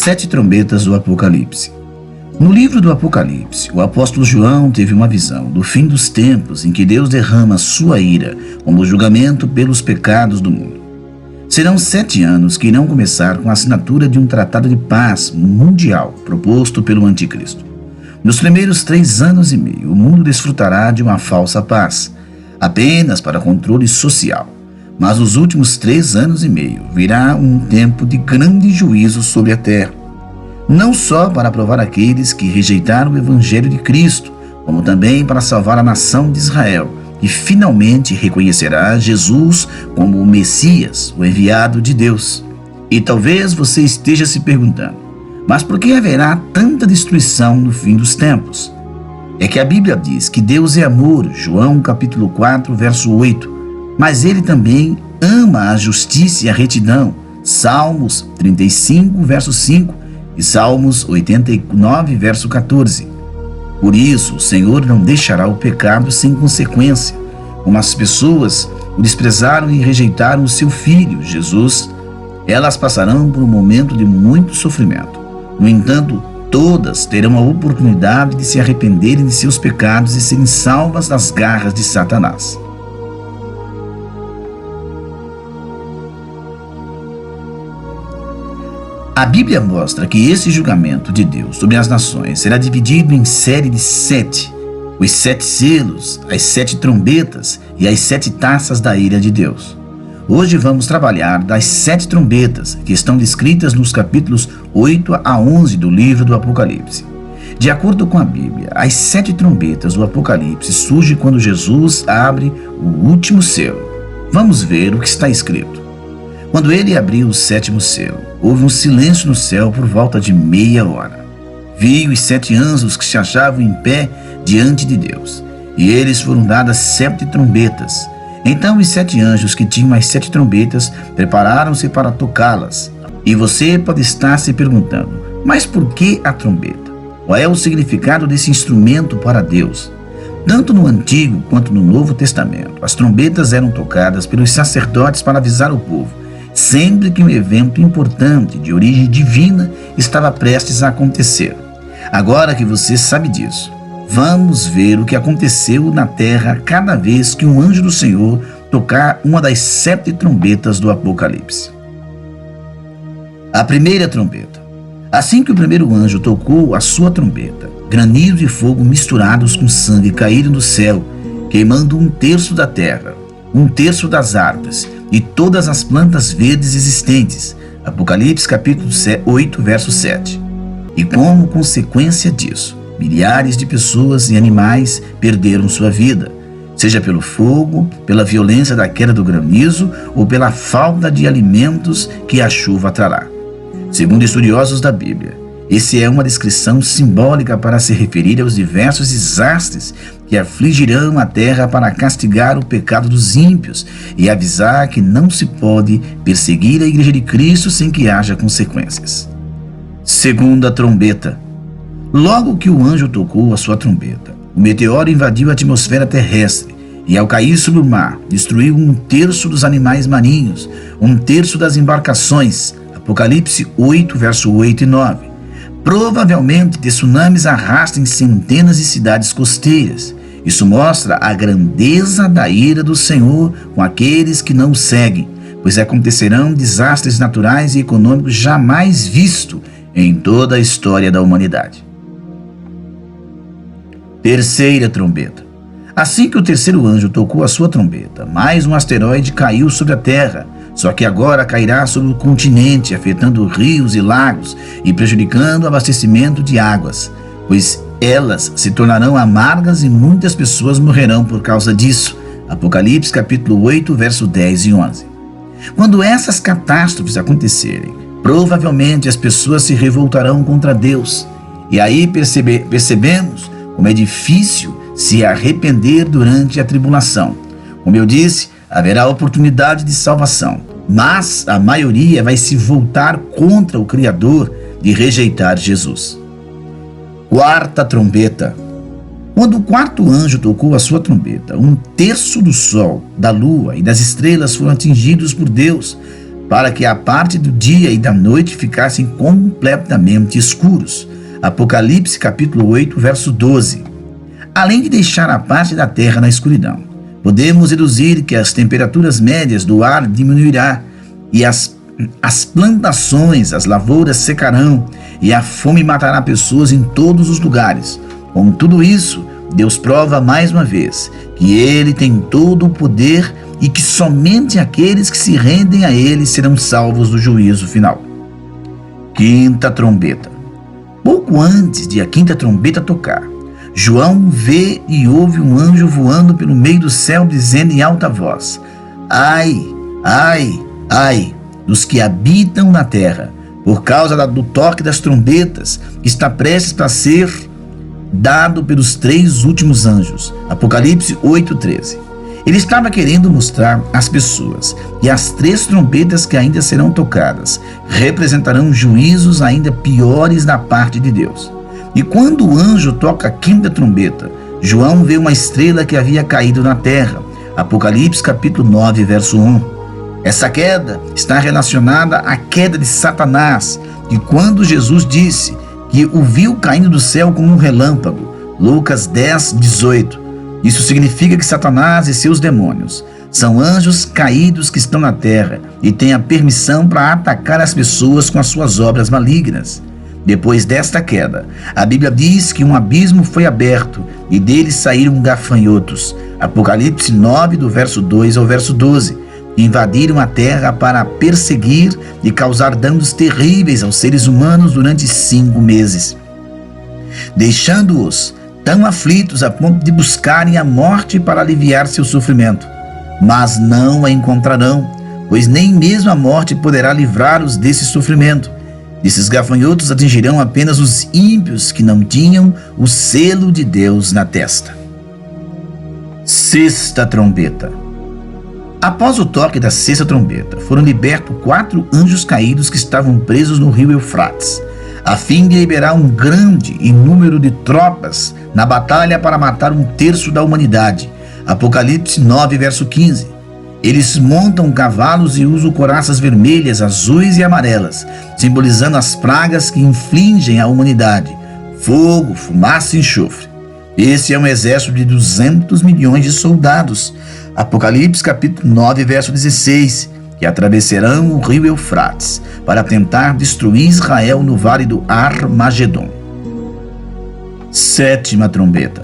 7 trombetas do Apocalipse. No livro do Apocalipse, o apóstolo João teve uma visão do fim dos tempos em que Deus derrama sua ira como julgamento pelos pecados do mundo. Serão 7 anos que irão começar com a assinatura de um tratado de paz mundial proposto pelo Anticristo. Nos primeiros 3 anos e meio, o mundo desfrutará de uma falsa paz, apenas para controle social. Mas nos últimos 3 anos e meio virá um tempo de grande juízo sobre a terra. Não só para provar aqueles que rejeitaram o Evangelho de Cristo, como também para salvar a nação de Israel, que finalmente reconhecerá Jesus como o Messias, o enviado de Deus. E talvez você esteja se perguntando, mas por que haverá tanta destruição no fim dos tempos? É que a Bíblia diz que Deus é amor, João capítulo 4, verso 8, mas Ele também ama a justiça e a retidão, Salmos 35, verso 5, e Salmos 89, verso 14. Por isso, o Senhor não deixará o pecado sem consequência. Como as pessoas o desprezaram e rejeitaram o seu Filho, Jesus, elas passarão por um momento de muito sofrimento. No entanto, todas terão a oportunidade de se arrependerem de seus pecados e serem salvas das garras de Satanás. A Bíblia mostra que esse julgamento de Deus sobre as nações será dividido em série de 7, os 7 selos, as 7 trombetas e as 7 taças da ira de Deus. Hoje vamos trabalhar das 7 trombetas que estão descritas nos capítulos 8 a 11 do livro do Apocalipse. De acordo com a Bíblia, as 7 trombetas do Apocalipse surgem quando Jesus abre o último selo. Vamos ver o que está escrito. Quando ele abriu o 7º selo, houve um silêncio no céu por volta de meia hora. Vi os 7 anjos que se achavam em pé diante de Deus, e eles foram dadas 7 trombetas. Então os 7 anjos que tinham as 7 trombetas prepararam-se para tocá-las. E você pode estar se perguntando, mas por que a trombeta? Qual é o significado desse instrumento para Deus? Tanto no Antigo quanto no Novo Testamento, as trombetas eram tocadas pelos sacerdotes para avisar o povo, sempre que um evento importante de origem divina estava prestes a acontecer. Agora que você sabe disso, vamos ver o que aconteceu na terra cada vez que um anjo do Senhor tocar uma das 7 trombetas do Apocalipse. A primeira trombeta. Assim que o primeiro anjo tocou a sua trombeta, granizo e fogo misturados com sangue caíram do céu, queimando 1/3 da terra, 1/3 das árvores e todas as plantas verdes existentes. Apocalipse capítulo 8, verso 7. E como consequência disso, milhares de pessoas e animais perderam sua vida, seja pelo fogo, pela violência da queda do granizo ou pela falta de alimentos que a chuva trará. Segundo estudiosos da Bíblia, essa é uma descrição simbólica para se referir aos diversos desastres que afligirão a terra para castigar o pecado dos ímpios e avisar que não se pode perseguir a Igreja de Cristo sem que haja consequências. Segunda trombeta. Logo que o anjo tocou a sua trombeta, o meteoro invadiu a atmosfera terrestre e, ao cair sobre o mar, destruiu 1/3 dos animais marinhos, 1/3 das embarcações. Apocalipse 8, verso 8 e 9. Provavelmente, tsunamis arrastem centenas de cidades costeiras. Isso mostra a grandeza da ira do Senhor com aqueles que não o seguem, pois acontecerão desastres naturais e econômicos jamais vistos em toda a história da humanidade. Terceira trombeta. Assim que o terceiro anjo tocou a sua trombeta, mais um asteroide caiu sobre a Terra, só que agora cairá sobre o continente, afetando rios e lagos e prejudicando o abastecimento de águas, pois elas se tornarão amargas e muitas pessoas morrerão por causa disso. Apocalipse capítulo 8, verso 10 e 11. Quando essas catástrofes acontecerem, provavelmente as pessoas se revoltarão contra Deus. E aí percebemos como é difícil se arrepender durante a tribulação. Como eu disse, haverá oportunidade de salvação, mas a maioria vai se voltar contra o Criador e rejeitar Jesus. Quarta trombeta. Quando o quarto anjo tocou a sua trombeta, 1/3 do sol, da lua e das estrelas foram atingidos por Deus. para que a parte do dia e da noite ficassem completamente escuros. Apocalipse capítulo 8, verso 12. Além de deixar a parte da terra na escuridão, podemos deduzir que as temperaturas médias do ar diminuirá e as plantações, as lavouras secarão e a fome matará pessoas em todos os lugares. Com tudo isso, Deus prova mais uma vez que Ele tem todo o poder e que somente aqueles que se rendem a Ele serão salvos do juízo final. Quinta trombeta. Pouco antes de a quinta trombeta tocar, João vê e ouve um anjo voando pelo meio do céu, dizendo em alta voz: ai, ai, ai, dos que habitam na terra, por causa do toque das trombetas que está prestes para ser dado pelos 3 últimos anjos. Apocalipse 8:13. Ele estava querendo mostrar às pessoas que as 3 trombetas que ainda serão tocadas representarão juízos ainda piores da parte de Deus. E quando o anjo toca a quinta trombeta, João vê uma estrela que havia caído na terra. Apocalipse capítulo 9, verso 1. Essa queda está relacionada à queda de Satanás, e quando Jesus disse que o viu caindo do céu como um relâmpago, Lucas 10, 18. Isso significa que Satanás e seus demônios são anjos caídos que estão na terra e têm a permissão para atacar as pessoas com as suas obras malignas. Depois desta queda, a Bíblia diz que um abismo foi aberto e dele saíram gafanhotos. Apocalipse 9, do verso 2 ao verso 12. Invadiram a terra para perseguir e causar danos terríveis aos seres humanos durante 5 meses, deixando-os tão aflitos a ponto de buscarem a morte para aliviar seu sofrimento. Mas não a encontrarão, pois nem mesmo a morte poderá livrá-los desse sofrimento. Esses gafanhotos atingirão apenas os ímpios que não tinham o selo de Deus na testa. Sexta trombeta. Após o toque da sexta trombeta, foram libertos 4 anjos caídos que estavam presos no rio Eufrates, a fim de liberar um grande número de tropas na batalha para matar 1/3 da humanidade. Apocalipse 9, verso 15. Eles montam cavalos e usam couraças vermelhas, azuis e amarelas, simbolizando as pragas que infligem à humanidade: fogo, fumaça e enxofre. Esse é um exército de 200 milhões de soldados. Apocalipse capítulo 9, verso 16, que atravessarão o rio Eufrates para tentar destruir Israel no vale do Armagedon. Sétima trombeta.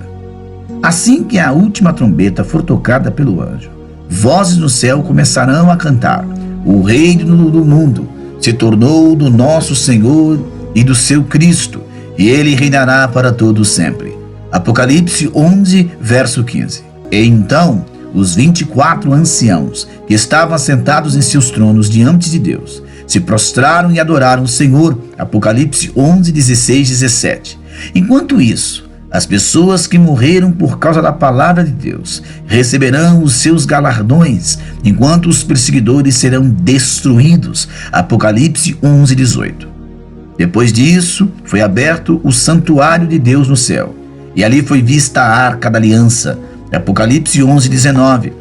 Assim que a última trombeta for tocada pelo anjo, vozes no céu começarão a cantar: o reino do mundo se tornou do nosso Senhor e do seu Cristo, e ele reinará para todo sempre. Apocalipse 11, verso 15. E então os 24 anciãos que estavam sentados em seus tronos diante de Deus se prostraram e adoraram o Senhor. Apocalipse 11, 16, 17. Enquanto isso, as pessoas que morreram por causa da palavra de Deus receberão os seus galardões, enquanto os perseguidores serão destruídos. Apocalipse 11, 18. Depois disso, foi aberto o santuário de Deus no céu, e ali foi vista a arca da aliança. Apocalipse 11, 19.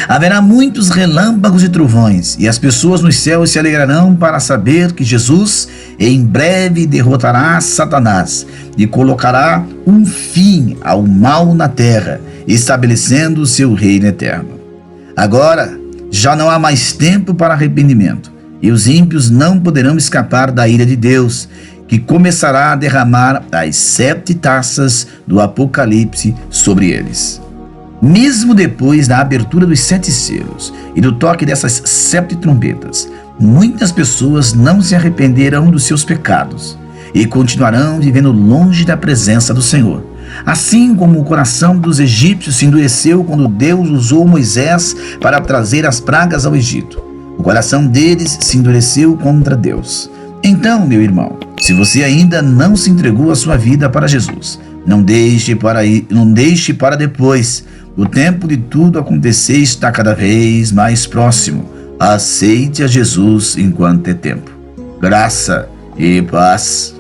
Haverá muitos relâmpagos e trovões, e as pessoas nos céus se alegrarão para saber que Jesus em breve derrotará Satanás e colocará um fim ao mal na terra, estabelecendo o seu reino eterno. Agora já não há mais tempo para arrependimento, e os ímpios não poderão escapar da ira de Deus, que começará a derramar as 7 taças do Apocalipse sobre eles. Mesmo depois da abertura dos 7 selos e do toque dessas 7 trombetas, muitas pessoas não se arrependerão dos seus pecados e continuarão vivendo longe da presença do Senhor. Assim como o coração dos egípcios se endureceu quando Deus usou Moisés para trazer as pragas ao Egito, o coração deles se endureceu contra Deus. Então, meu irmão, se você ainda não se entregou a sua vida para Jesus, não deixe para depois. O tempo de tudo acontecer está cada vez mais próximo. Aceite a Jesus enquanto é tempo. Graça e paz.